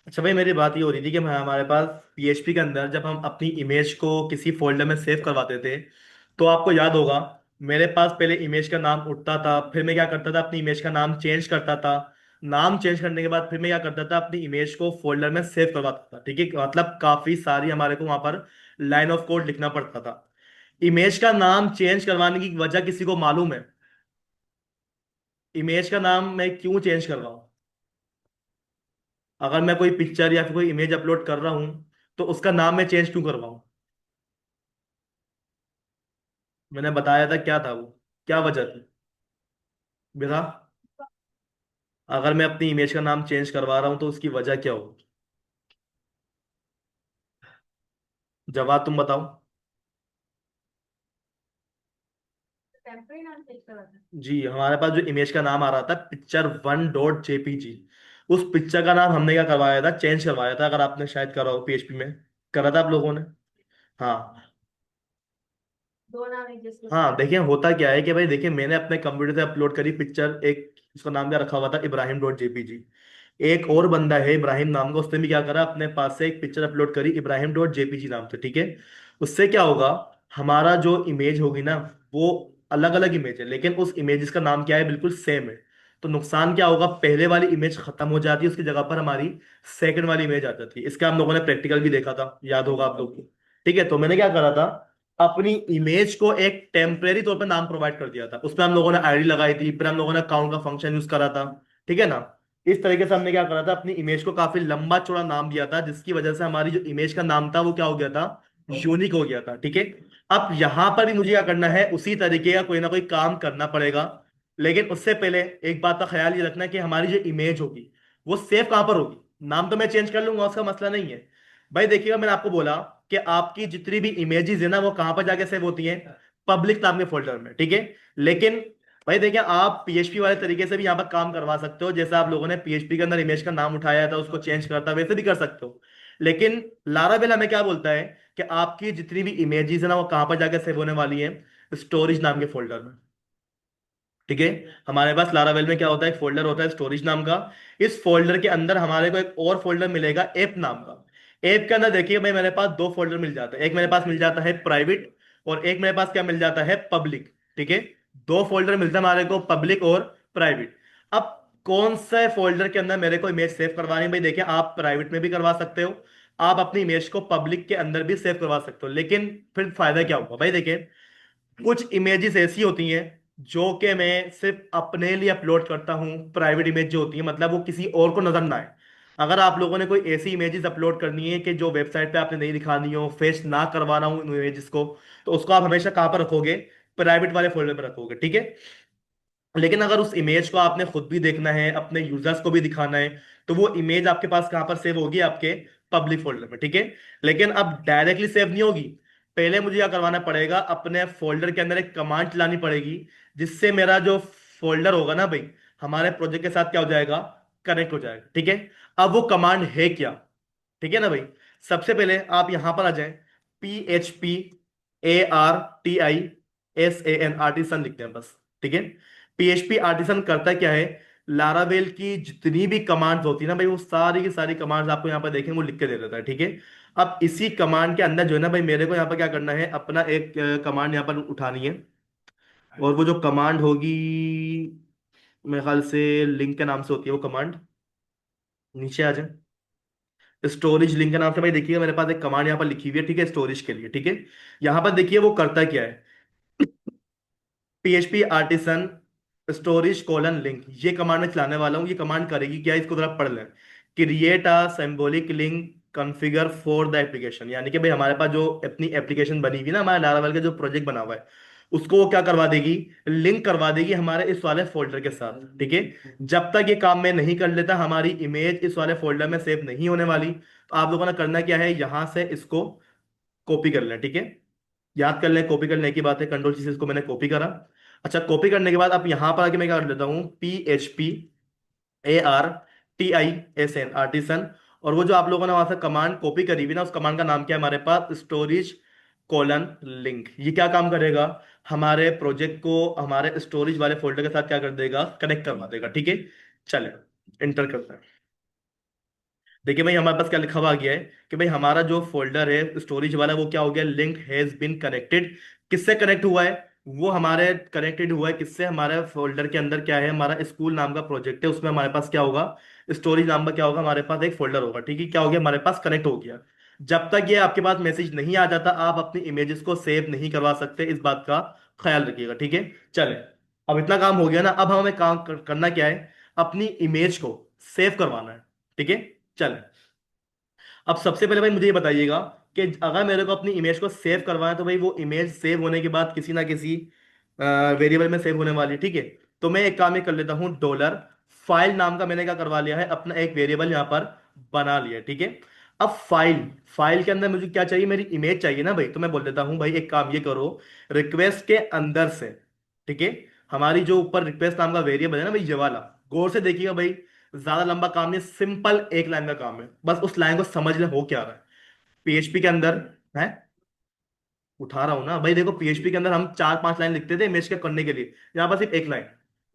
अच्छा भाई, मेरी बात ये हो रही थी कि हमारे पास पीएचपी के अंदर जब हम अपनी इमेज को किसी फोल्डर में सेव करवाते थे, तो आपको याद होगा मेरे पास पहले इमेज का नाम उठता था, फिर मैं क्या करता था अपनी इमेज का नाम चेंज करता था। नाम चेंज करने के बाद फिर मैं क्या करता था अपनी इमेज को फोल्डर में सेव करवाता था। ठीक है, मतलब काफी सारी हमारे को वहां पर लाइन ऑफ कोड लिखना पड़ता था। इमेज का नाम चेंज करवाने की वजह किसी को मालूम है? इमेज का नाम मैं क्यों चेंज कर रहा हूँ? अगर मैं कोई पिक्चर या फिर कोई इमेज अपलोड कर रहा हूं, तो उसका नाम मैं चेंज क्यों करवाऊं? मैंने बताया था क्या था वो, क्या वजह थी बेटा? अगर मैं अपनी इमेज का नाम चेंज करवा रहा हूं तो उसकी वजह क्या होगी? जवाब तुम बताओ। जी, हमारे पास जो इमेज का नाम आ रहा था picture1.jpg, उस पिक्चर का नाम हमने क्या करवाया था, चेंज करवाया था। अगर आपने शायद करा हो पीएचपी में, करा था आप लोगों ने। हाँ। हाँ देखिए, होता क्या है कि भाई देखिए, मैंने अपने कंप्यूटर से अपलोड करी पिक्चर, एक उसका नाम क्या रखा हुआ था, Ibrahim.jpg। एक और बंदा है इब्राहिम नाम का, उसने भी क्या करा, अपने पास से एक पिक्चर अपलोड करी Ibrahim.jpg नाम से। ठीक है, उससे क्या होगा, हमारा जो इमेज होगी ना, वो अलग अलग इमेज है, लेकिन उस इमेज का नाम क्या है, बिल्कुल सेम है। तो नुकसान क्या होगा, पहले वाली इमेज खत्म हो जाती है, उसकी जगह पर हमारी सेकंड वाली इमेज आ जाती है। इसका हम लोगों ने प्रैक्टिकल भी देखा था, याद होगा आप लोग को। ठीक है, तो मैंने क्या करा था, अपनी इमेज को एक टेम्परेरी तौर पे नाम प्रोवाइड कर दिया था। उसमें हम लोगों ने आईडी लगाई थी, फिर हम लोगों ने काउंट का फंक्शन यूज करा था। ठीक है ना? इस तरीके से हमने क्या करा था, अपनी इमेज को काफी लंबा चौड़ा नाम दिया था, जिसकी वजह से हमारी जो इमेज का नाम था वो क्या हो गया था, यूनिक हो गया था। ठीक है, अब यहां पर भी मुझे क्या करना है, उसी तरीके का कोई ना कोई काम करना पड़ेगा। लेकिन उससे पहले एक बात का ख्याल ये रखना कि हमारी जो इमेज होगी वो सेव कहां पर होगी। नाम तो मैं चेंज कर लूंगा, उसका मसला नहीं है। भाई देखिएगा, मैंने आपको बोला कि आपकी जितनी भी इमेजेस है ना, वो कहां पर जाके सेव होती हैं, पब्लिक नाम के फोल्डर में। ठीक है, लेकिन भाई देखिए, आप पीएचपी वाले तरीके से भी यहाँ पर काम करवा सकते हो, जैसा आप लोगों ने पीएचपी के अंदर इमेज का नाम उठाया था उसको चेंज करता, वैसे भी कर सकते हो। लेकिन लारावेल हमें क्या बोलता है कि आपकी जितनी भी इमेजेस है ना, वो कहां पर जाकर सेव होने वाली है, स्टोरेज नाम के फोल्डर में। ठीक है, हमारे पास लारावेल में क्या होता है, एक फोल्डर होता है स्टोरेज नाम का। इस फोल्डर के अंदर हमारे को एक और फोल्डर मिलेगा ऐप नाम का। ऐप के अंदर देखिए भाई, मेरे पास दो फोल्डर मिल जाता है, एक मेरे पास मिल जाता है प्राइवेट, और एक मेरे पास क्या मिल जाता है, पब्लिक। ठीक है, दो फोल्डर मिलता है हमारे को, पब्लिक और प्राइवेट। अब कौन सा फोल्डर के अंदर मेरे को इमेज सेव करवानी है? भाई देखिए, आप प्राइवेट में भी करवा सकते हो, आप अपनी इमेज को पब्लिक के अंदर भी सेव करवा सकते हो, लेकिन फिर फायदा क्या होगा भाई देखिए, कुछ इमेजेस ऐसी होती हैं जो कि मैं सिर्फ अपने लिए अपलोड करता हूँ, प्राइवेट इमेज जो होती है, मतलब वो किसी और को नजर ना आए। अगर आप लोगों ने कोई ऐसी इमेजेस अपलोड करनी है कि जो वेबसाइट पे आपने नहीं दिखानी हो, फेस ना करवाना हो उन इमेजेस को, तो उसको आप हमेशा कहाँ पर रखोगे, प्राइवेट वाले फोल्डर पर रखोगे। ठीक है, लेकिन अगर उस इमेज को आपने खुद भी देखना है, अपने यूजर्स को भी दिखाना है, तो वो इमेज आपके पास कहां पर सेव होगी, आपके पब्लिक फोल्डर में। ठीक है, लेकिन अब डायरेक्टली सेव नहीं होगी। पहले मुझे क्या करवाना पड़ेगा, अपने फोल्डर के अंदर एक कमांड चलानी पड़ेगी, जिससे मेरा जो फोल्डर होगा ना भाई, हमारे प्रोजेक्ट के साथ क्या हो जाएगा, कनेक्ट हो जाएगा। ठीक है, अब वो कमांड है क्या? ठीक है ना भाई, सबसे पहले आप यहां पर आ जाएं, PHP ARTISAN, आर्टिसन लिखते हैं बस। ठीक है, PHP आर्टिसन करता क्या है, लारावेल की जितनी भी कमांड्स होती है ना भाई, वो सारी की सारी कमांड्स आपको यहाँ पर देखेंगे वो लिख के दे देता है। ठीक है, अब इसी कमांड के अंदर जो है ना भाई, मेरे को यहाँ पर क्या करना है, अपना एक कमांड यहाँ पर उठानी है, और वो जो कमांड होगी, मेरे ख्याल से लिंक के नाम से होती है वो कमांड। नीचे आ जाए, स्टोरेज लिंक के नाम से भाई देखिए, मेरे पास एक कमांड यहाँ पर लिखी हुई है। ठीक है, स्टोरेज के लिए। ठीक है, यहाँ पर देखिए वो करता क्या है, PHP artisan storage colon link, ये कमांड मैं चलाने वाला हूँ। ये कमांड करेगी क्या, इसको जरा पढ़ लें। Create a symbolic link configure for the application, यानी कि भाई हमारे पास जो अपनी एप्लीकेशन बनी हुई है ना, हमारे लारावेल का जो प्रोजेक्ट बना हुआ है, उसको वो क्या करवा देगी, लिंक करवा देगी हमारे इस वाले फोल्डर के साथ। ठीक है, जब तक ये काम मैं नहीं कर लेता, हमारी इमेज इस वाले फोल्डर में सेव नहीं होने वाली। तो आप लोगों ने करना क्या है, यहां से इसको कॉपी कर लें। ठीक है, याद कर लें, कॉपी करने की बात है, कंट्रोल से इसको मैंने कॉपी करा। अच्छा, कॉपी करने के बाद अब यहां पर आके मैं क्या कर लेता हूँ, PHP ARTISN, आर्टिसन। और वो जो आप लोगों ने वहां से कमांड कॉपी करी हुई ना, उस कमांड का नाम क्या है हमारे पास, स्टोरेज कोलन लिंक। ये क्या काम करेगा, हमारे प्रोजेक्ट को हमारे स्टोरेज वाले फोल्डर के साथ क्या कर देगा, कनेक्ट करवा देगा। ठीक है, चले इंटर करते हैं। देखिए भाई हमारे पास क्या लिखा हुआ आ गया है कि भाई हमारा जो फोल्डर है स्टोरेज वाला वो क्या हो गया, लिंक हैज बीन कनेक्टेड। किससे कनेक्ट हुआ है? वो हमारे कनेक्टेड हुआ है किससे, हमारे फोल्डर के अंदर क्या है, हमारा स्कूल नाम का प्रोजेक्ट है, उसमें हमारे पास क्या होगा, स्टोरेज नाम का क्या होगा, हमारे पास एक फोल्डर होगा। ठीक है, क्या हो गया, हमारे पास कनेक्ट हो गया। जब तक ये आपके पास मैसेज नहीं आ जाता आप अपनी इमेजेस को सेव नहीं करवा सकते, इस बात का ख्याल रखिएगा। ठीक है, चले। अब इतना काम हो गया ना, अब हमें करना क्या है, अपनी इमेज को सेव करवाना है। ठीक है, चले। अब सबसे पहले भाई मुझे ये बताइएगा कि अगर मेरे को अपनी इमेज को सेव करवाना है तो भाई वो इमेज सेव होने के बाद किसी ना किसी वेरिएबल में सेव होने वाली है। ठीक है, तो मैं एक काम ये कर लेता हूँ, डॉलर फाइल नाम का मैंने क्या करवा लिया है, अपना एक वेरिएबल यहाँ पर बना लिया है। ठीक है, अब फाइल फाइल के अंदर मुझे क्या चाहिए, मेरी इमेज चाहिए ना भाई, तो मैं बोल देता हूँ भाई एक काम ये करो, रिक्वेस्ट के अंदर से, ठीक है, हमारी जो ऊपर रिक्वेस्ट नाम का वेरिएबल है ना भाई, ये वाला, गौर से देखिएगा भाई, ज्यादा लंबा काम नहीं, सिंपल एक लाइन का काम है, बस उस लाइन को समझ ले हो क्या रहा है। पीएचपी के अंदर है, उठा रहा हूं ना भाई, देखो पीएचपी के अंदर हम 4-5 लाइन लिखते थे इमेज के करने के लिए, यहाँ पर सिर्फ एक लाइन,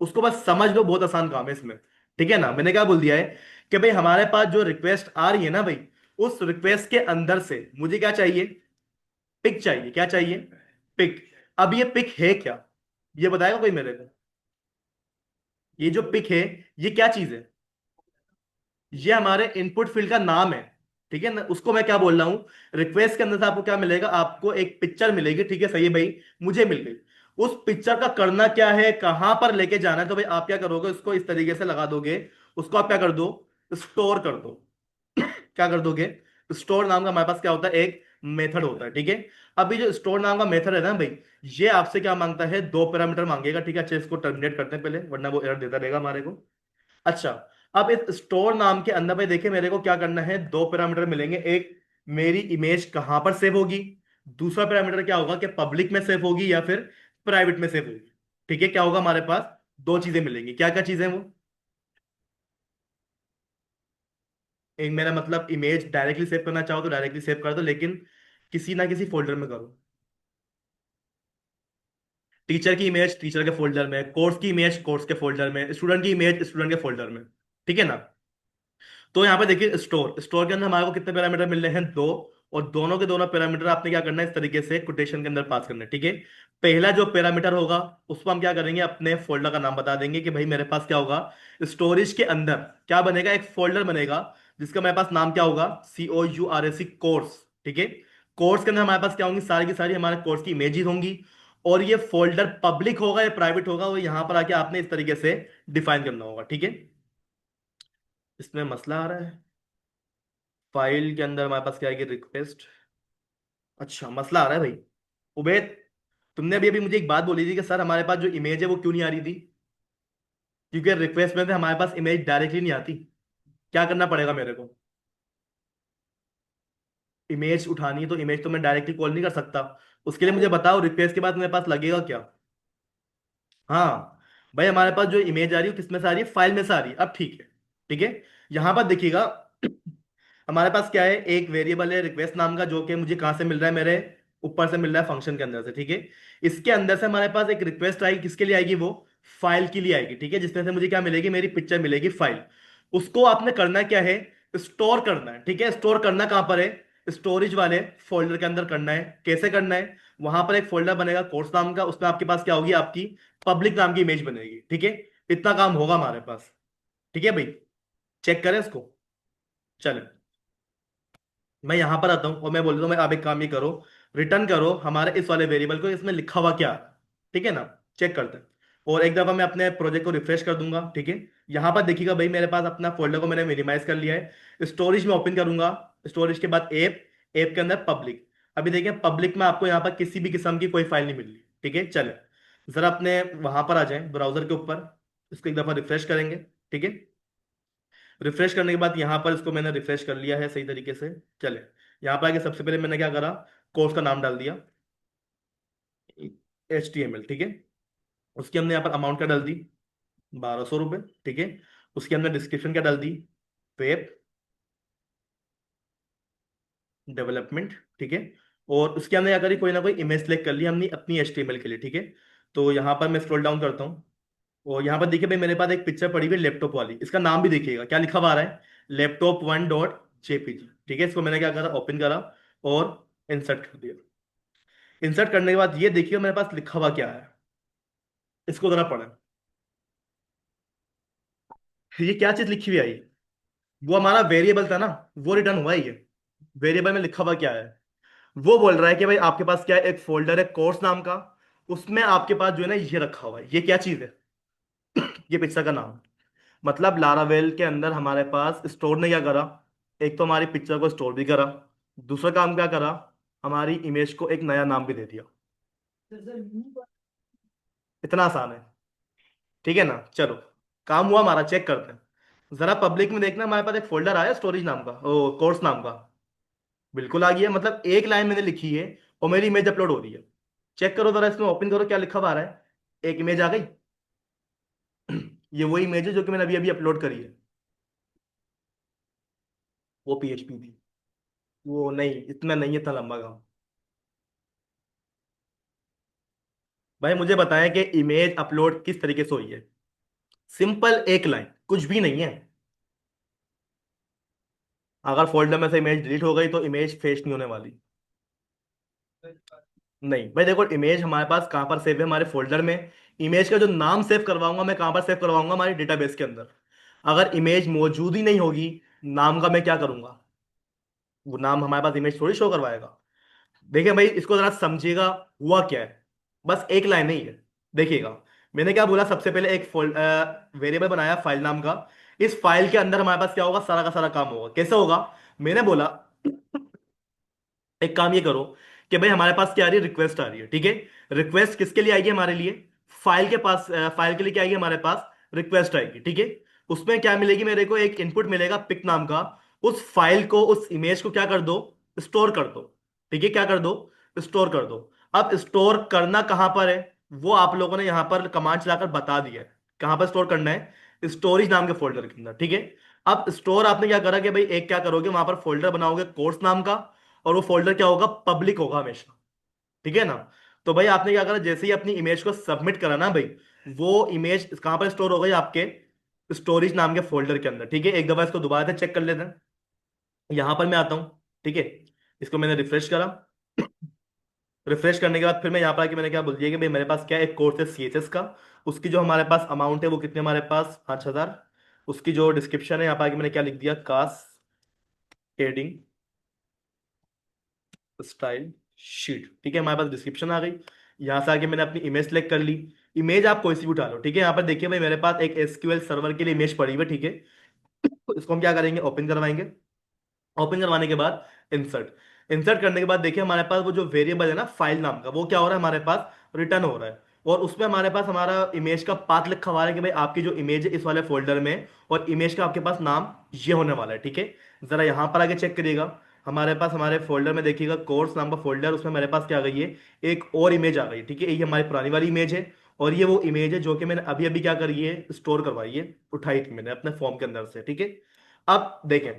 उसको बस समझ लो, बहुत आसान काम है इसमें। ठीक है ना, मैंने क्या बोल दिया है कि भाई हमारे पास जो रिक्वेस्ट आ रही है ना भाई, उस रिक्वेस्ट के अंदर से मुझे क्या चाहिए, पिक चाहिए। क्या चाहिए? पिक। अब ये पिक है क्या, ये बताएगा कोई मेरे को? ये जो पिक है, ये क्या चीज है? ये हमारे इनपुट फील्ड का नाम है। ठीक है ना, उसको मैं क्या बोल रहा हूं, रिक्वेस्ट के अंदर से आपको क्या मिलेगा, आपको एक पिक्चर मिलेगी। ठीक है, सही है भाई, मुझे मिल गई। उस पिक्चर का करना क्या है, कहां पर लेके जाना है, तो भाई आप क्या करोगे, उसको इस तरीके से लगा दोगे, उसको आप क्या कर दो, स्टोर कर दो। क्या कर दोगे? स्टोर नाम का हमारे पास क्या होता है, एक मेथड होता है। ठीक है, अभी जो स्टोर नाम का मेथड है ना भाई, ये आपसे क्या मांगता है, 2 पैरामीटर मांगेगा। ठीक है, अच्छा इसको टर्मिनेट करते हैं पहले, वरना वो एरर देता रहेगा हमारे को। अच्छा, अब इस स्टोर नाम के अंदर में देखिए मेरे को क्या करना है, 2 पैरामीटर मिलेंगे। एक, मेरी इमेज कहां पर सेव होगी, दूसरा पैरामीटर क्या होगा कि पब्लिक में सेव होगी या फिर प्राइवेट में सेव होगी। ठीक है, क्या होगा हमारे पास, दो चीजें मिलेंगी। क्या क्या चीजें वो? एक, मेरा मतलब इमेज डायरेक्टली सेव करना चाहो तो डायरेक्टली सेव कर दो, लेकिन किसी ना किसी फोल्डर में करो। टीचर की इमेज टीचर के फोल्डर में, कोर्स की इमेज कोर्स के फोल्डर में, स्टूडेंट की इमेज स्टूडेंट के फोल्डर में। ठीक है ना, तो यहाँ पे देखिए स्टोर स्टोर के अंदर हमारे को कितने पैरामीटर मिल रहे हैं, 2। और दोनों के दोनों पैरामीटर आपने क्या करना है, इस तरीके से कोटेशन के अंदर पास करना है। ठीक है, पहला जो पैरामीटर होगा उसको हम क्या करेंगे, अपने फोल्डर का नाम बता देंगे कि भाई मेरे पास क्या होगा, स्टोरेज के अंदर क्या बनेगा, एक फोल्डर बनेगा जिसका मेरे पास नाम क्या होगा, COURS, कोर्स। ठीक है, कोर्स के अंदर हमारे पास क्या होंगी, सारी की सारी हमारे कोर्स की इमेजेस होंगी। और ये फोल्डर पब्लिक होगा या प्राइवेट होगा, वो यहां पर आके आपने इस तरीके से डिफाइन करना होगा। ठीक है, इसमें मसला आ रहा है। फाइल के अंदर हमारे पास क्या आएगी, रिक्वेस्ट। अच्छा, मसला आ रहा है भाई। उबैद, तुमने अभी अभी मुझे एक बात बोली थी कि सर हमारे पास जो इमेज है वो क्यों नहीं आ रही थी, क्योंकि रिक्वेस्ट में से हमारे पास इमेज डायरेक्टली नहीं आती। क्या करना पड़ेगा मेरे को? इमेज उठानी है तो इमेज तो मैं डायरेक्टली कॉल नहीं कर सकता, उसके लिए मुझे बताओ रिक्वेस्ट के बाद मेरे पास लगेगा क्या? हाँ भाई, हमारे पास जो इमेज आ रही है वो किस में से आ रही है, फाइल में से आ रही है। अब ठीक है। ठीक है, यहां पर देखिएगा, हमारे पास क्या है, एक वेरिएबल है रिक्वेस्ट नाम का, जो कि मुझे कहां से मिल रहा है, मेरे ऊपर से मिल रहा है फंक्शन के अंदर से। ठीक है, इसके अंदर से हमारे पास एक रिक्वेस्ट आएगी, किसके लिए आएगी वो, फाइल के लिए आएगी। ठीक है, जिसमें से मुझे क्या मिलेगी, मेरी पिक्चर मिलेगी, फाइल। उसको आपने करना क्या है, स्टोर करना है। ठीक है, स्टोर करना कहां पर है, स्टोरेज वाले फोल्डर के अंदर करना है। कैसे करना है, वहां पर एक फोल्डर बनेगा कोर्स नाम का, उसमें आपके पास क्या होगी, आपकी पब्लिक नाम की इमेज बनेगी। ठीक है, इतना काम होगा हमारे पास। ठीक है भाई, चेक करें इसको। चलो, मैं यहां पर आता हूं और मैं बोल देता हूं, मैं आप एक काम ये करो, रिटर्न करो हमारे इस वाले वेरिएबल को, इसमें लिखा हुआ क्या है। ठीक है ना, चेक करते हैं। और एक दफा मैं अपने प्रोजेक्ट को रिफ्रेश कर दूंगा। ठीक है, यहां पर देखिएगा भाई, मेरे पास अपना फोल्डर को मैंने मिनिमाइज कर लिया है, स्टोरेज में ओपन करूंगा, स्टोरेज के बाद ऐप, ऐप के अंदर पब्लिक। अभी देखिए पब्लिक में आपको यहाँ पर किसी भी किस्म की कोई फाइल नहीं मिल रही। ठीक है, चले, जरा अपने वहां पर आ जाए ब्राउजर के ऊपर, इसको एक दफा रिफ्रेश करेंगे। ठीक है, रिफ्रेश करने के बाद यहाँ पर इसको मैंने रिफ्रेश कर लिया है सही तरीके से। चले, यहाँ पर आके सबसे पहले मैंने क्या करा, कोर्स का नाम डाल दिया, HTML। ठीक है, उसके हमने यहाँ पर अमाउंट क्या डाल दी, 1200 रुपये। ठीक है, उसके हमने डिस्क्रिप्शन क्या डाल दी, वेब डेवलपमेंट। ठीक है, और उसके हमने क्या करी, कोई ना कोई इमेज सेलेक्ट कर ली हमने अपनी HTML के लिए। ठीक है, तो यहाँ पर मैं स्क्रॉल डाउन करता हूँ, और यहाँ पर देखिए भाई मेरे पास एक पिक्चर पड़ी हुई है लैपटॉप वाली, इसका नाम भी देखिएगा क्या लिखा हुआ आ रहा है, laptop1.jpg। जेपीजी। ठीक है, इसको मैंने क्या करा, ओपन करा और इंसर्ट कर दिया। इंसर्ट करने के बाद ये देखिए मेरे पास लिखा हुआ क्या है, इसको जरा पढ़ें। ये क्या चीज लिखी हुई आई, वो हमारा वेरिएबल था ना, वो रिटर्न हुआ ही है। वेरिएबल में लिखा हुआ क्या है, वो बोल रहा है कि भाई आपके पास क्या है, एक फोल्डर है कोर्स नाम का, उसमें आपके पास जो है ना ये रखा हुआ है, ये क्या चीज है, ये पिक्चर का नाम। मतलब लारावेल के अंदर हमारे पास स्टोर ने क्या करा, एक तो हमारी पिक्चर को स्टोर भी करा, दूसरा काम क्या करा, हमारी इमेज को एक नया नाम भी दे दिया। इतना आसान है, ठीक है ना। चलो, काम हुआ हमारा, चेक करते हैं। जरा पब्लिक में देखना, हमारे पास एक फोल्डर आया स्टोरेज नाम का, ओ कोर्स नाम का, बिल्कुल आ गया। मतलब एक लाइन मैंने लिखी है और मेरी इमेज अपलोड हो रही है। चेक करो जरा, इसमें ओपन करो क्या लिखा हुआ आ रहा है। एक इमेज आ गई। ये वही इमेज है जो कि मैंने अभी अभी अपलोड करी है। वो पीएचपी थी। वो नहीं, इतना नहीं है, इतना लंबा काम। भाई मुझे बताएं कि इमेज अपलोड किस तरीके से हुई है। सिंपल एक लाइन, कुछ भी नहीं है। अगर फोल्डर में से इमेज डिलीट हो गई तो इमेज फेच नहीं होने वाली। नहीं भाई देखो, इमेज हमारे पास कहाँ पर सेव है, हमारे फोल्डर में। इमेज का जो नाम सेव करवाऊंगा मैं, कहाँ पर सेव करवाऊंगा, हमारी डेटाबेस के अंदर। अगर इमेज मौजूद ही नहीं होगी, नाम का मैं क्या करूंगा, वो नाम हमारे पास इमेज थोड़ी शो करवाएगा। देखिए भाई, इसको जरा समझिएगा, हुआ क्या है। बस एक लाइन नहीं है, देखिएगा। मैंने क्या बोला, सबसे पहले एक वेरिएबल बनाया फाइल नाम का। इस फाइल के अंदर हमारे पास क्या होगा, सारा का सारा काम होगा। कैसे होगा, मैंने बोला एक काम ये करो कि भाई हमारे पास क्या आ रही है, रिक्वेस्ट आ रही है, ठीक है। रिक्वेस्ट किसके लिए आएगी, हमारे लिए। फाइल के पास, फाइल के लिए क्या आएगी हमारे पास, रिक्वेस्ट आएगी, ठीक है। उसमें क्या मिलेगी, मेरे को एक इनपुट मिलेगा पिक नाम का। उस फाइल को, उस इमेज को क्या कर दो, स्टोर कर दो। ठीक है, क्या कर दो, स्टोर कर दो। अब स्टोर करना कहां पर है, वो आप लोगों ने यहां पर कमांड चलाकर बता दिया है। कहां पर स्टोर करना है, स्टोरेज नाम के फोल्डर के अंदर, ठीक है। अब स्टोर आपने क्या करा कि भाई एक क्या करोगे, वहां पर फोल्डर बनाओगे कोर्स नाम का, और वो फोल्डर क्या होगा, पब्लिक होगा हमेशा, ठीक है ना। तो भाई आपने क्या करा, जैसे ही अपनी इमेज को सबमिट करा ना भाई, वो इमेज कहां पर स्टोर हो गई, आपके स्टोरेज नाम के फोल्डर के अंदर, ठीक है। एक दफा इसको दोबारा से चेक कर लेते हैं। यहां पर मैं आता हूं, ठीक है। इसको मैंने रिफ्रेश करा। रिफ्रेश करने के बाद फिर मैं यहाँ पर आके मैंने क्या बोल दिया कि भाई मेरे पास क्या है, एक कोर्स है सीएचएस का। उसकी जो हमारे पास अमाउंट है वो कितने, हमारे पास 5,000। उसकी जो डिस्क्रिप्शन है, यहाँ पर आके मैंने क्या लिख दिया, कास्ट हेडिंग स्टाइल शीट, ठीक है। हमारे पास डिस्क्रिप्शन आ गई। यहाँ से आके मैंने अपनी इमेज सेलेक्ट कर ली। इमेज आप कोई सी भी उठा लो, ठीक है। यहाँ पर देखिए भाई, मेरे पास एक एसक्यूएल सर्वर के लिए इमेज पड़ी हुई है, ठीक है। तो इसको हम क्या करेंगे, ओपन करवाएंगे। ओपन करवाने के बाद इंसर्ट, इंसर्ट करने के बाद देखिए हमारे पास वो जो वेरिएबल है ना फाइल नाम का, वो क्या हो रहा है, हमारे पास रिटर्न हो रहा है। और उसमें हमारे पास हमारा इमेज का पाथ लिखा हुआ है कि भाई आपकी जो इमेज है इस वाले फोल्डर में, और इमेज का आपके पास नाम ये होने वाला है, ठीक है। जरा यहां पर आगे चेक करिएगा, हमारे पास हमारे फोल्डर में देखिएगा कोर्स नाम का फोल्डर, उसमें मेरे पास क्या आ गई है, एक और इमेज आ गई, ठीक है। ये हमारी पुरानी वाली इमेज है। और ये वो इमेज है जो कि मैंने अभी अभी क्या करी है, स्टोर करवाई है, उठाई थी मैंने अपने फॉर्म के अंदर से, ठीक है। अब देखें,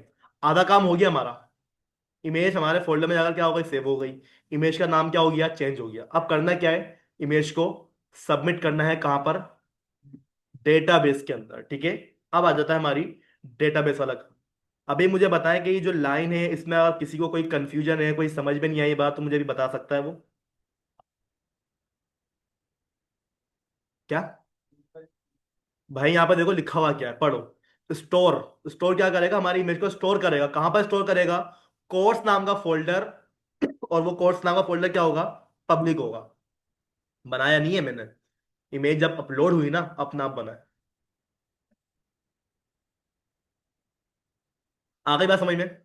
आधा काम हो गया हमारा। इमेज हमारे फोल्डर में जाकर क्या हो गई, सेव हो गई। इमेज का नाम क्या हो गया, चेंज हो गया। अब करना क्या है, इमेज को सबमिट करना है कहां पर, डेटाबेस के अंदर, ठीक है। अब आ जाता है हमारी डेटाबेस वाला काम। अभी मुझे बताएं कि ये जो लाइन है, इसमें अगर किसी को कोई कंफ्यूजन है, कोई समझ में नहीं आई बात, तो मुझे भी बता सकता है वो। क्या भाई, यहाँ पर देखो लिखा हुआ क्या है, पढ़ो। स्टोर, स्टोर क्या करेगा, हमारी इमेज को स्टोर करेगा, कहां पर स्टोर करेगा, कोर्स नाम का फोल्डर। और वो कोर्स नाम का फोल्डर क्या होगा, पब्लिक होगा। बनाया नहीं है मैंने, इमेज जब अपलोड हुई ना, अपना आप बना है। आ गई बात समझ में,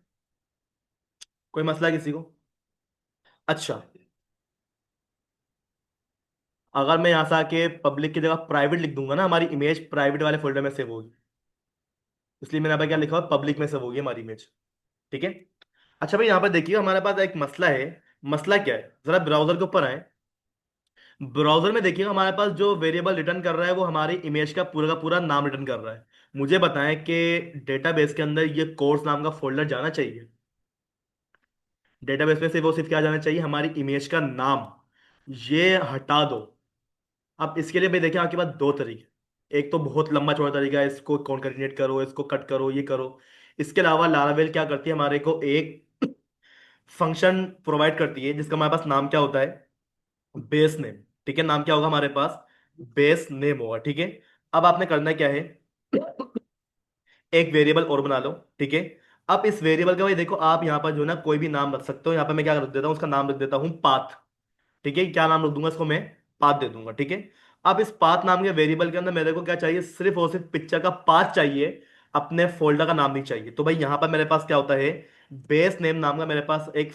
कोई मसला है किसी को। अच्छा, अगर मैं यहां से आके पब्लिक की जगह प्राइवेट लिख दूंगा ना, हमारी इमेज प्राइवेट वाले फोल्डर में सेव होगी। इसलिए मैंने यहाँ पे क्या लिखा हुआ, पब्लिक में सेव होगी हमारी इमेज, ठीक है। अच्छा भाई, यहाँ पर देखिए हमारे पास एक मसला है। मसला क्या है, जरा ब्राउजर के ऊपर आए। ब्राउजर में देखिएगा, हमारे पास जो वेरिएबल रिटर्न कर रहा है वो हमारी इमेज का पूरा नाम रिटर्न कर रहा है। मुझे बताएं कि डेटाबेस के अंदर ये कोर्स नाम का फोल्डर जाना चाहिए। डेटाबेस में से वो सिर्फ क्या जाना चाहिए, हमारी इमेज का नाम। ये हटा दो। अब इसके लिए भाई देखिए, आपके पास दो तरीके। एक तो बहुत लंबा चौड़ा तरीका है, इसको कॉन्कैटिनेट करो, इसको कट करो, ये करो। इसके अलावा लारावेल क्या करती है, हमारे को एक फंक्शन प्रोवाइड करती है जिसका हमारे पास नाम क्या होता है, बेस नेम। ठीक है, नाम क्या होगा हमारे पास, बेस नेम होगा। ठीक है, अब आपने करना क्या है, एक वेरिएबल और बना लो। ठीक है, अब इस वेरिएबल का भाई देखो, आप यहाँ पर जो है ना कोई भी नाम रख सकते हो। यहाँ पर मैं क्या रख देता हूँ, उसका नाम रख देता हूँ पाथ। ठीक है, क्या नाम रख दूंगा इसको मैं, पाथ दे दूंगा। ठीक है, अब इस पाथ नाम के वेरिएबल के अंदर मेरे को क्या चाहिए, सिर्फ और सिर्फ पिक्चर का पाथ चाहिए, अपने फोल्डर का नाम नहीं चाहिए। तो भाई यहाँ पर मेरे पास क्या होता है, बेस नेम नाम का मेरे पास एक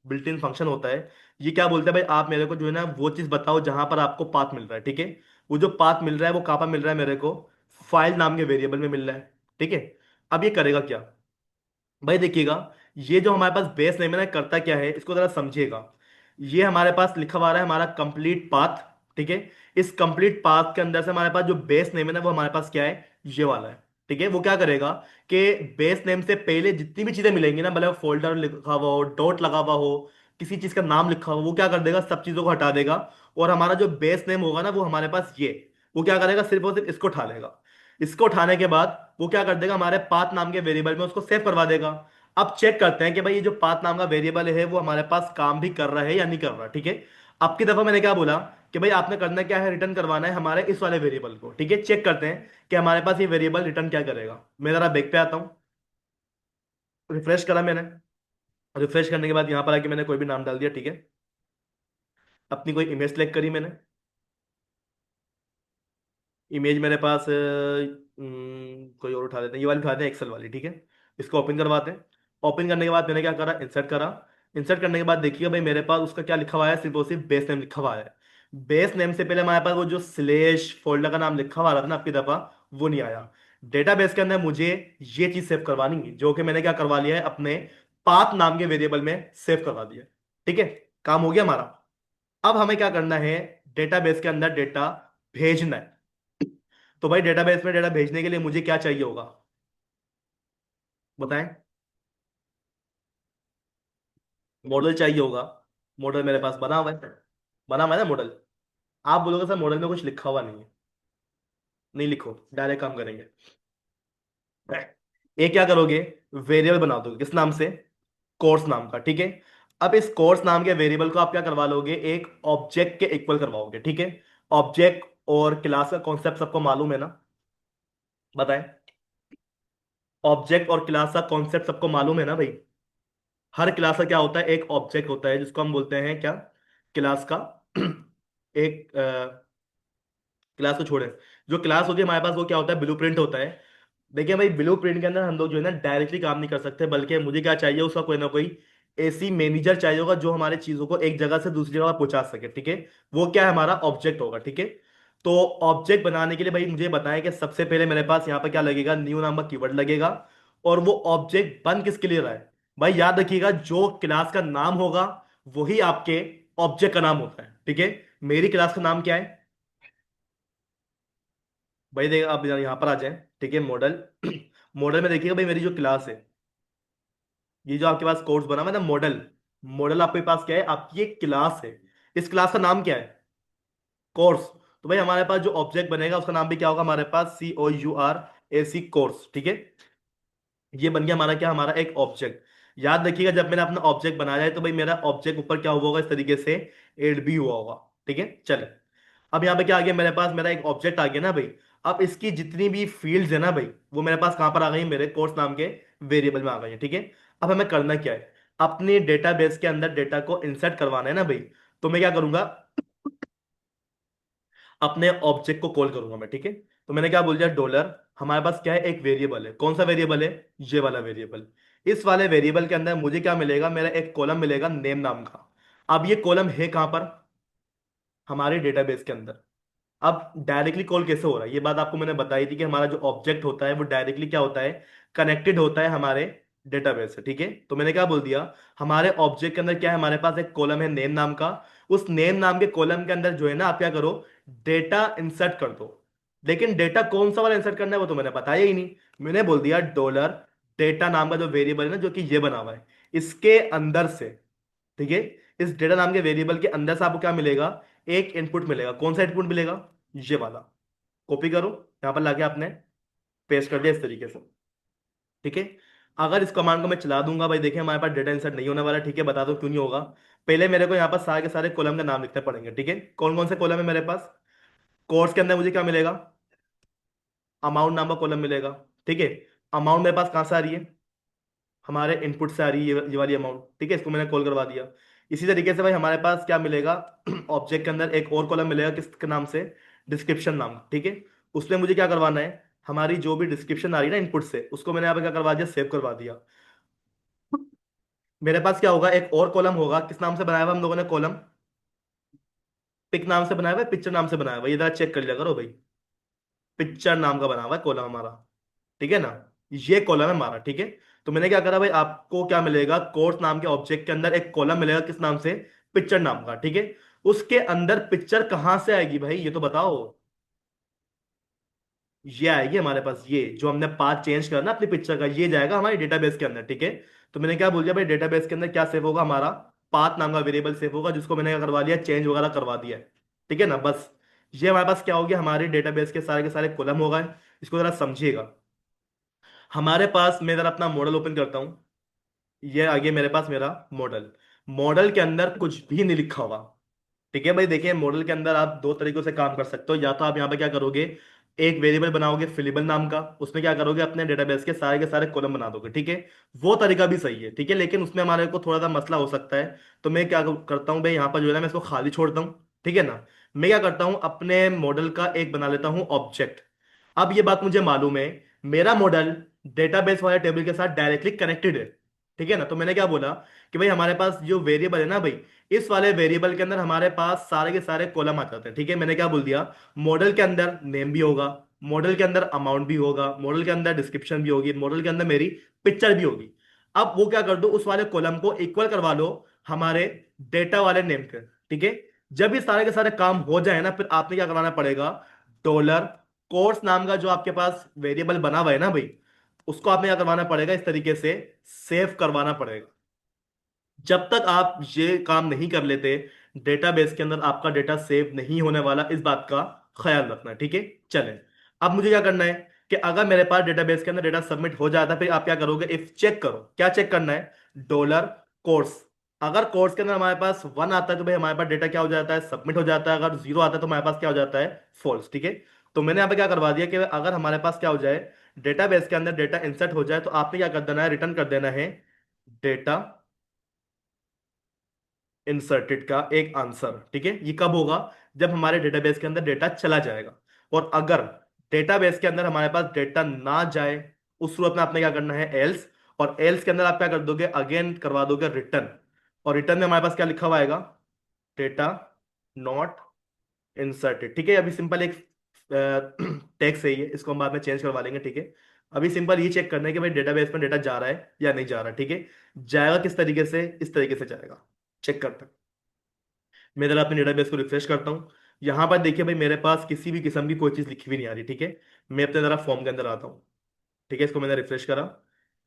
बिल्ट इन फंक्शन होता है। ये क्या बोलता है भाई, आप मेरे को जो है ना वो चीज बताओ जहां पर आपको पाथ मिल रहा है। ठीक है, वो जो पाथ मिल रहा है वो कहाँ पर मिल रहा है मेरे को, फाइल नाम के वेरिएबल में मिल रहा है। ठीक है, अब ये करेगा क्या, भाई देखिएगा, ये जो हमारे पास बेस नेम है ना, करता क्या है इसको जरा समझिएगा। ये हमारे पास लिखा हुआ है हमारा कंप्लीट पाथ। ठीक है, इस कंप्लीट पाथ के अंदर से हमारे पास जो बेस नेम है ना वो हमारे पास क्या है, ये वाला है। ठीक है, वो क्या करेगा कि बेस नेम से पहले जितनी भी चीजें मिलेंगी ना, मतलब फोल्डर लिखा हुआ हो, डॉट लगा हुआ हो, किसी चीज का नाम लिखा हो, वो क्या कर देगा, सब चीजों को हटा देगा। और हमारा जो बेस नेम होगा ना वो हमारे पास ये, वो क्या करेगा, सिर्फ और सिर्फ इसको उठा लेगा। इसको उठाने के बाद वो क्या कर देगा, हमारे पाथ नाम के वेरिएबल में उसको सेव करवा देगा। अब चेक करते हैं कि भाई ये जो पाथ नाम का वेरिएबल है वो हमारे पास काम भी कर रहा है या नहीं कर रहा। ठीक है, अब की दफा मैंने क्या बोला कि भाई आपने करना क्या है, रिटर्न करवाना है हमारे इस वाले वेरिएबल को। ठीक है, चेक करते हैं कि हमारे पास ये वेरिएबल रिटर्न क्या करेगा। मैं जरा बैक पे आता हूँ, रिफ्रेश करा मैंने। रिफ्रेश करने के बाद यहाँ पर आके मैंने कोई भी नाम डाल दिया। ठीक है, अपनी कोई इमेज सेलेक्ट करी मैंने। इमेज मेरे पास कोई और उठा लेते हैं, ये वाली उठा दें, एक्सेल वाली। ठीक है, इसको ओपन करवाते हैं। ओपन करने के बाद मैंने क्या करा, इंसर्ट करा। इंसर्ट करने के बाद देखिए भाई मेरे पास उसका क्या लिखा हुआ है, सिर्फ और सिर्फ बेस नेम लिखा हुआ है। बेस नेम से पहले हमारे पास वो जो स्लेश फोल्डर का नाम लिखा हुआ था ना आपकी दफा, वो नहीं आया। डेटाबेस के अंदर मुझे ये चीज सेव करवानी है, जो कि मैंने क्या करवा लिया है, अपने पाथ नाम के वेरिएबल में सेव करवा दिया। ठीक है, काम हो गया हमारा। अब हमें क्या करना है, डेटाबेस के अंदर डेटा भेजना है। तो भाई डेटाबेस में डेटा भेजने के लिए मुझे क्या चाहिए होगा, बताएं। मॉडल चाहिए होगा। मॉडल मेरे पास बना हुआ है, बना हुआ है ना मॉडल। आप बोलोगे सर मॉडल में कुछ लिखा हुआ नहीं है, नहीं लिखो, डायरेक्ट काम करेंगे। ये क्या करोगे, वेरिएबल बना दोगे, किस नाम से, कोर्स नाम का। ठीक है, अब इस कोर्स नाम के वेरिएबल को आप क्या करवा लोगे, एक ऑब्जेक्ट के इक्वल करवाओगे। ठीक है, ऑब्जेक्ट और क्लास का कॉन्सेप्ट सबको मालूम है ना, बताएं। ऑब्जेक्ट और क्लास का कॉन्सेप्ट सबको मालूम है ना भाई। हर क्लास का क्या होता है, एक ऑब्जेक्ट होता है जिसको हम बोलते हैं क्या, क्लास का एक क्लास को छोड़े, जो क्लास होती है हमारे पास वो क्या होता है, ब्लूप्रिंट होता है। देखिए भाई ब्लूप्रिंट के अंदर हम लोग जो है ना डायरेक्टली काम नहीं कर सकते, बल्कि मुझे क्या चाहिए, उसका कोई ना कोई ऐसी मैनेजर चाहिए होगा जो हमारे चीजों को एक जगह से दूसरी जगह पहुंचा सके। ठीक है, वो क्या है, हमारा ऑब्जेक्ट होगा। ठीक है, तो ऑब्जेक्ट बनाने के लिए भाई मुझे बताएं कि सबसे पहले मेरे पास यहाँ पर क्या लगेगा, न्यू नाम का कीवर्ड लगेगा। और वो ऑब्जेक्ट बन किसके लिए रहा है, भाई याद रखिएगा, जो क्लास का नाम होगा वही आपके ऑब्जेक्ट का नाम होता है। ठीक है, मेरी क्लास का नाम क्या है, भाई देखिए आप यहाँ पर आ जाएं। ठीक है, मॉडल मॉडल में देखिएगा भाई मेरी जो क्लास है, ये जो आपके पास कोर्स बना हुआ है ना मॉडल, मॉडल आपके पास क्या है, आपकी एक क्लास है। इस क्लास का नाम क्या है, कोर्स। तो भाई हमारे पास जो ऑब्जेक्ट बनेगा उसका नाम भी क्या होगा, हमारे पास COURAC, कोर्स। ठीक है, ये बन गया हमारा क्या, हमारा एक ऑब्जेक्ट। याद रखिएगा जब मैंने अपना ऑब्जेक्ट बनाया है तो भाई मेरा ऑब्जेक्ट ऊपर क्या हुआ होगा, इस तरीके से एड भी हुआ होगा। ठीक है, चले। अब यहाँ पे क्या आ गया, मेरे पास मेरा एक ऑब्जेक्ट आ गया ना भाई। अब इसकी जितनी भी फील्ड्स है ना भाई, वो मेरे पास कहाँ पर आ गई, मेरे कोर्स नाम के वेरिएबल में आ गई है। ठीक है, अब हमें करना क्या है, अपने डेटाबेस के अंदर डेटा को इंसर्ट करवाना है ना भाई। तो मैं क्या करूंगा, अपने ऑब्जेक्ट को कॉल करूंगा मैं। ठीक है, तो मैंने क्या बोल दिया, डॉलर, हमारे पास क्या है, एक वेरिएबल है। कौन सा वेरिएबल है, ये वाला वेरिएबल। इस वाले वेरिएबल के अंदर मुझे क्या मिलेगा, मेरा एक कॉलम मिलेगा नेम नाम का। अब ये कॉलम है कहां पर, हमारे डेटाबेस के अंदर। अब डायरेक्टली कॉल कैसे हो रहा है, ये बात आपको मैंने बताई थी कि हमारा जो ऑब्जेक्ट होता है वो डायरेक्टली क्या होता है, कनेक्टेड होता है हमारे डेटाबेस से। ठीक है, तो मैंने क्या बोल दिया, हमारे ऑब्जेक्ट के अंदर क्या है, हमारे पास एक कॉलम है नेम नाम का। उस नेम नाम के कॉलम के अंदर जो है ना, आप क्या करो, डेटा इंसर्ट कर दो। लेकिन डेटा कौन सा वाला इंसर्ट करना है वो तो मैंने बताया ही नहीं। मैंने बोल दिया डॉलर डेटा नाम का जो वेरिएबल है ना, जो कि ये बना हुआ है, इसके अंदर से। ठीक है, इस डेटा नाम के वेरिएबल के अंदर से आपको क्या मिलेगा, एक इनपुट मिलेगा। कौन सा इनपुट मिलेगा, ये वाला। कॉपी करो, यहां पर लाके आपने पेस्ट कर दिया इस तरीके से। ठीक है। अगर इस कमांड को मैं चला दूंगा भाई, देखिए हमारे पास डेटा इंसर्ट नहीं होने वाला। ठीक है, बता दो क्यों नहीं होगा। पहले मेरे को यहाँ पर सारे के सारे कॉलम का नाम लिखने पड़ेंगे। ठीक है, कौन कौन से कॉलम है मेरे पास। कोर्स के अंदर मुझे क्या मिलेगा, अमाउंट नाम का कॉलम मिलेगा। ठीक है, अमाउंट मेरे पास कहाँ से आ रही है, हमारे इनपुट से आ रही है, ये वाली अमाउंट। ठीक है, इसको मैंने कॉल करवा दिया। इसी तरीके से भाई हमारे पास क्या मिलेगा, ऑब्जेक्ट के अंदर एक और कॉलम मिलेगा किसके नाम से, डिस्क्रिप्शन नाम। ठीक है, उसमें मुझे क्या करवाना है, हमारी जो भी डिस्क्रिप्शन आ रही है ना इनपुट से, उसको मैंने यहाँ पे क्या करवा दिया, सेव करवा दिया। मेरे पास क्या होगा, एक और कॉलम होगा, किस नाम से बनाया हुआ हम लोगों ने कॉलम, पिक नाम से बनाया हुआ है, पिक्चर नाम से बनाया हुआ है, ये जरा चेक कर लिया करो भाई। पिक्चर नाम का बना हुआ है कॉलम हमारा। ठीक है ना, ये कॉलम है हमारा। ठीक है, तो मैंने क्या करा भाई, आपको क्या मिलेगा, कोर्स नाम के ऑब्जेक्ट के अंदर एक कॉलम मिलेगा किस नाम से, पिक्चर नाम का। ठीक है, उसके अंदर पिक्चर कहां से आएगी भाई, ये तो बताओ। ये आएगी हमारे पास, ये जो हमने पाथ चेंज करा ना अपनी पिक्चर का, ये जाएगा हमारे डेटाबेस के अंदर। ठीक है, तो मैंने क्या बोल दिया भाई, डेटाबेस के अंदर क्या सेव होगा, हमारा पाथ नाम का वेरिएबल सेव होगा, जिसको मैंने क्या करवा दिया, चेंज वगैरह करवा दिया है। ठीक है ना, बस ये हमारे पास क्या हो गया, हमारे डेटाबेस के सारे कॉलम हो गए। इसको जरा समझिएगा। हमारे पास मैं जरा अपना मॉडल ओपन करता हूँ। ये आगे मेरे पास मेरा मॉडल, मॉडल के अंदर कुछ भी नहीं लिखा हुआ। ठीक है भाई, देखिए मॉडल के अंदर आप दो तरीकों से काम कर सकते हो। या तो आप यहाँ पे क्या करोगे, एक वेरिएबल बनाओगे फिलेबल नाम का, उसमें क्या करोगे, अपने डेटाबेस के सारे कॉलम बना दोगे। ठीक है, वो तरीका भी सही है। ठीक है, लेकिन उसमें हमारे को थोड़ा सा मसला हो सकता है। तो मैं क्या करता हूँ भाई, यहाँ पर जो है ना, मैं इसको खाली छोड़ता हूँ। ठीक है ना, मैं क्या करता हूँ, अपने मॉडल का एक बना लेता हूँ ऑब्जेक्ट। अब ये बात मुझे मालूम है, मेरा मॉडल डेटाबेस वाले टेबल के साथ डायरेक्टली कनेक्टेड है। ठीक है ना, तो मैंने क्या बोला कि भाई हमारे पास जो वेरिएबल है ना भाई, इस वाले वेरिएबल के अंदर हमारे पास सारे के सारे कॉलम आ जाते हैं। ठीक है, मैंने क्या बोल दिया, मॉडल के अंदर नेम भी होगा, मॉडल के अंदर अमाउंट भी होगा, मॉडल के अंदर डिस्क्रिप्शन भी होगी, मॉडल के अंदर मेरी पिक्चर भी होगी। अब वो क्या कर दो, उस वाले कॉलम को इक्वल करवा लो हमारे डेटा वाले नेम के। ठीक है, जब ये सारे के सारे काम हो जाए ना, फिर आपने क्या करवाना पड़ेगा, डॉलर कोर्स नाम का जो आपके पास वेरिएबल बना हुआ है ना भाई, उसको आपने क्या करवाना पड़ेगा, इस तरीके से सेव करवाना पड़ेगा। जब तक आप ये काम नहीं कर लेते, डेटाबेस के अंदर आपका डेटा सेव नहीं होने वाला, इस बात का ख्याल रखना। ठीक है, चलें। अब मुझे क्या करना है कि अगर मेरे पास डेटाबेस के अंदर डेटा सबमिट हो जाता है, फिर आप क्या करोगे, इफ चेक करो, क्या चेक करना है, डॉलर कोर्स। अगर कोर्स के अंदर हमारे पास 1 आता है तो भाई हमारे पास डेटा क्या हो जाता है, सबमिट हो जाता है। अगर 0 आता है तो हमारे पास क्या हो जाता है, फॉल्स। ठीक है, तो मैंने यहाँ पे क्या करवा दिया कि अगर हमारे पास क्या हो जाए, डेटाबेस के अंदर डेटा इंसर्ट हो जाए, तो आपने क्या कर देना है, रिटर्न कर देना है डेटा इंसर्टेड का एक आंसर। ठीक है, ये कब होगा, जब हमारे डेटाबेस के अंदर डेटा चला जाएगा। और अगर डेटाबेस के अंदर हमारे पास डेटा ना जाए, उस सूरत में आपने क्या करना है, एल्स। और एल्स के अंदर आप क्या कर दोगे, अगेन करवा दोगे रिटर्न। और रिटर्न में हमारे पास क्या लिखा हुआ आएगा, डेटा नॉट इंसर्टेड। ठीक है, अभी सिंपल एक टेक्स्ट है, ये इसको हम बाद में चेंज करवा लेंगे। ठीक है, अभी सिंपल ये चेक करना है कि भाई डेटाबेस में डेटा जा रहा है या नहीं जा रहा। ठीक है, जाएगा किस तरीके से, इस तरीके से जाएगा। चेक करते हैं। मैं जरा अपने डेटाबेस को रिफ्रेश करता हूँ। यहाँ पर देखिए भाई, मेरे पास किसी भी किस्म की कोई चीज़ लिखी हुई नहीं आ रही। ठीक है, मैं अपने जरा फॉर्म के अंदर आता हूँ। ठीक है, इसको मैंने रिफ्रेश करा।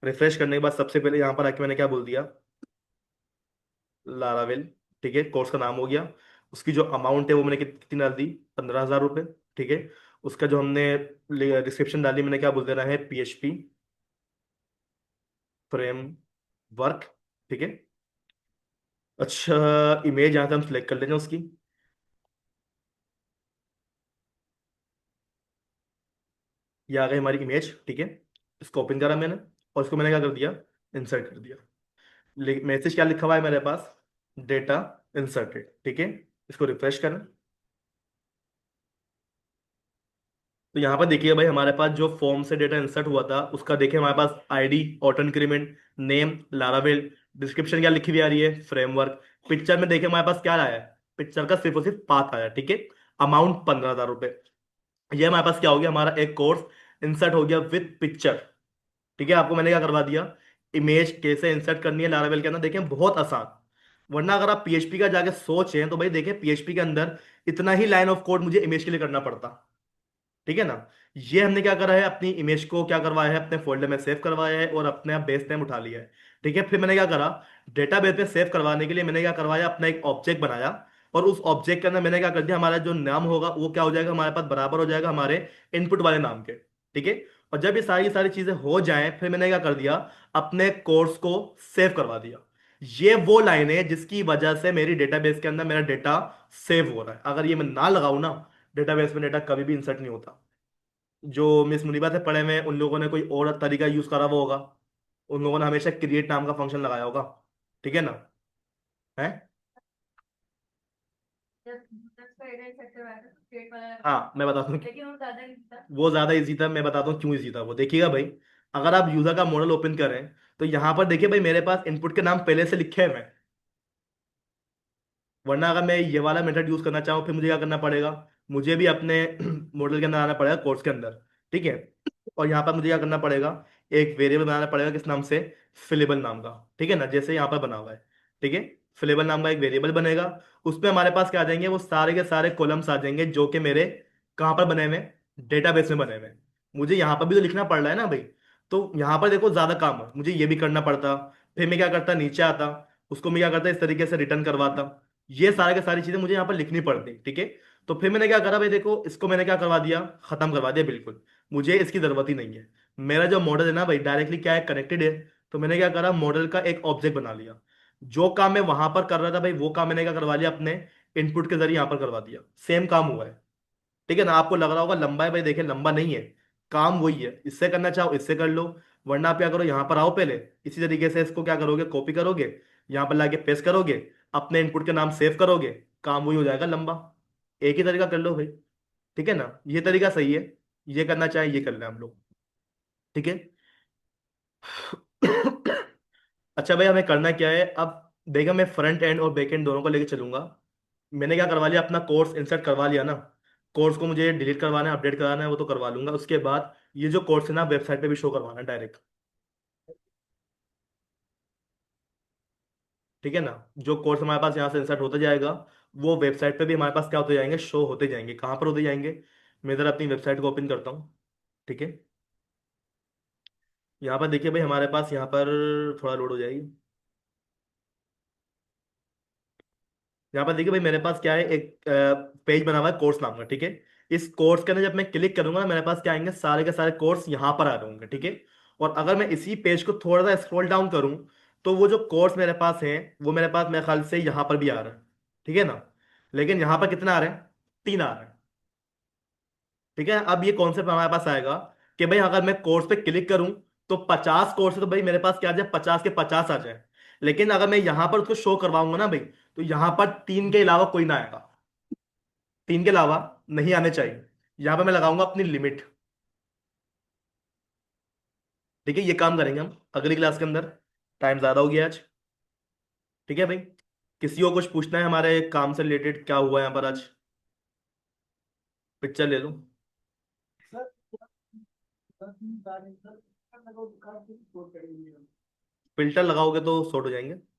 रिफ्रेश करने के बाद सबसे पहले यहाँ पर आके मैंने क्या बोल दिया, लारावेल। ठीक है, कोर्स का नाम हो गया। उसकी जो अमाउंट है वो मैंने कितनी डाल दी, 15,000 रुपये। ठीक है, उसका जो हमने डिस्क्रिप्शन डाली, मैंने क्या बोल देना है, PHP फ्रेम वर्क। ठीक है, अच्छा, इमेज यहाँ से हम सिलेक्ट कर लेंगे उसकी। ये आ गई हमारी इमेज। ठीक है, इसको ओपन करा मैंने, और इसको मैंने क्या कर दिया, इंसर्ट कर दिया। मैसेज क्या लिखा हुआ है मेरे पास, डेटा इंसर्टेड। ठीक है, इसको रिफ्रेश करें। तो यहाँ पर देखिए भाई, हमारे पास जो फॉर्म से डेटा इंसर्ट हुआ था, उसका देखिए हमारे पास ID, auto increment, name Laravel, description क्या लिखी हुई आ रही है, फ्रेमवर्क। पिक्चर में देखिए हमारे पास क्या आया है, पिक्चर का सिर्फ और सिर्फ पाथ आया। ठीक है, अमाउंट 15,000 रुपये। ये हमारे पास क्या हो गया, हमारा एक कोर्स इंसर्ट हो गया विद पिक्चर। ठीक है, आपको मैंने क्या करवा दिया, इमेज कैसे इंसर्ट करनी है लारावेल के अंदर, देखें बहुत आसान। वरना अगर आप पीएचपी का जाके सोचें तो भाई देखिए, पीएचपी के अंदर इतना ही लाइन ऑफ कोड मुझे इमेज के लिए करना पड़ता। ठीक है ना, ये हमने क्या करा है, अपनी इमेज को क्या करवाया है, अपने फोल्डर में सेव करवाया है, और अपने आप बेस नेम उठा लिया है। ठीक है, फिर मैंने क्या करा, डेटाबेस में सेव करवाने के लिए मैंने क्या करवाया, अपना एक ऑब्जेक्ट बनाया। और उस ऑब्जेक्ट के अंदर मैंने क्या कर दिया, हमारा जो नाम होगा वो क्या हो जाएगा, हमारे पास बराबर हो जाएगा हमारे इनपुट वाले नाम के। ठीक है, और जब ये सारी सारी चीजें हो जाएं, फिर मैंने क्या कर दिया, अपने कोर्स को सेव करवा दिया। ये वो लाइन है जिसकी वजह से मेरी डेटाबेस के अंदर मेरा डेटा सेव हो रहा है। अगर ये मैं ना लगाऊं ना, डेटाबेस में डेटा कभी भी इंसर्ट नहीं होता। जो मिस मुनीबा से पढ़े हुए हैं, उन लोगों ने कोई और तरीका यूज करा हुआ होगा। उन लोगों ने हमेशा क्रिएट नाम का फंक्शन लगाया होगा। ठीक है ना? है। हाँ, मैं बताता हूँ। वो ज्यादा इजी था, मैं बताता हूँ क्यों इजी था वो, देखिएगा भाई। अगर आप यूजर का मॉडल ओपन करें, तो यहाँ पर देखिए भाई, मेरे पास इनपुट के नाम पहले से लिखे हुए हैं। वरना अगर मैं ये वाला मेथड यूज करना चाहूँ, फिर मुझे क्या करना पड़ेगा, मुझे भी अपने मॉडल के अंदर आना पड़ेगा, कोर्स के अंदर। ठीक है। और यहाँ पर मुझे क्या करना पड़ेगा, एक वेरिएबल बनाना पड़ेगा, किस नाम से, फिलेबल नाम का। ठीक है ना, जैसे यहाँ पर बना हुआ है। ठीक है। फिलेबल नाम का एक वेरिएबल बनेगा। उसमें हमारे पास क्या आ जाएंगे, वो सारे के सारे कॉलम्स आ जाएंगे, जो कि मेरे कहाँ पर बने हुए हैं, डेटाबेस में बने हुए हैं। मुझे यहाँ पर भी तो लिखना पड़ रहा है ना भाई। तो यहाँ पर देखो ज्यादा काम है, मुझे ये भी करना पड़ता। फिर मैं क्या करता, नीचे आता, उसको मैं क्या करता, इस तरीके से रिटर्न करवाता। ये सारे के सारी चीजें मुझे यहाँ पर लिखनी पड़ती। ठीक है। तो फिर मैंने क्या करा भाई, देखो इसको मैंने क्या करवा दिया, खत्म करवा दिया बिल्कुल। मुझे इसकी जरूरत ही नहीं है। मेरा जो मॉडल है ना भाई, डायरेक्टली क्या है, कनेक्टेड है। तो मैंने क्या करा, मॉडल का एक ऑब्जेक्ट बना लिया। जो काम मैं वहां पर कर रहा था भाई, वो काम मैंने क्या करवा लिया, अपने इनपुट के जरिए यहाँ पर करवा दिया। सेम काम हुआ है। ठीक है ना? आपको लग रहा होगा लंबा है भाई, देखें लंबा नहीं है। काम वही है, इससे करना चाहो इससे कर लो। वरना आप क्या करो, यहाँ पर आओ पहले, इसी तरीके से इसको क्या करोगे, कॉपी करोगे, यहाँ पर लाके पेस्ट करोगे, अपने इनपुट के नाम सेव करोगे, काम वही हो जाएगा लंबा। एक ही तरीका कर लो भाई। ठीक है ना? ये तरीका सही है। ये करना चाहे ये कर ले हम लोग। ठीक है। अच्छा भाई, हमें करना क्या है अब। देखा, मैं फ्रंट एंड और बैक एंड दोनों को लेके चलूंगा। मैंने क्या करवा लिया, अपना कोर्स इंसर्ट करवा लिया ना। कोर्स को मुझे डिलीट करवाना है, अपडेट कराना है, वो तो करवा लूंगा। उसके बाद ये जो कोर्स है ना, वेबसाइट पे भी शो करवाना है डायरेक्ट। ठीक है ना? जो कोर्स हमारे पास यहाँ से इंसर्ट होता जाएगा, वो वेबसाइट पे भी हमारे पास क्या होते जाएंगे, शो होते जाएंगे। कहाँ पर होते जाएंगे, मैं जरा अपनी वेबसाइट को ओपन करता हूँ। ठीक है। यहाँ पर देखिए भाई, हमारे पास यहाँ पर थोड़ा लोड हो जाएगी। यहाँ पर देखिए भाई, मेरे पास क्या है, एक पेज बना हुआ है कोर्स नाम का। ठीक है। इस कोर्स के अंदर जब मैं क्लिक करूंगा ना, मेरे पास क्या आएंगे, सारे के सारे कोर्स यहाँ पर आ रहे होंगे। ठीक है। और अगर मैं इसी पेज को थोड़ा सा स्क्रॉल डाउन करूं, तो वो जो कोर्स मेरे पास है, वो मेरे पास मेरे ख्याल से यहाँ पर भी आ रहा है। ठीक है ना? लेकिन यहाँ पर कितना आ रहे हैं, तीन आ रहे हैं। ठीक है। अब ये कॉन्सेप्ट हमारे पास आएगा कि भाई, अगर मैं कोर्स पे क्लिक करूं, तो 50 कोर्स है, तो भाई मेरे पास क्या आ जाए, 50 के 50 आ जाए। लेकिन अगर मैं यहां पर उसको शो करवाऊंगा ना भाई, तो यहां पर तीन के अलावा कोई ना आएगा। तीन के अलावा नहीं आने चाहिए। यहां पर मैं लगाऊंगा अपनी लिमिट। ठीक है, ये काम करेंगे हम अगली क्लास के अंदर। टाइम ज्यादा हो गया आज। ठीक है भाई। किसी को कुछ पूछना है हमारे काम से रिलेटेड, क्या हुआ यहाँ पर आज? पिक्चर ले लो। फिल्टर लगाओगे तो शॉर्ट हो जाएंगे।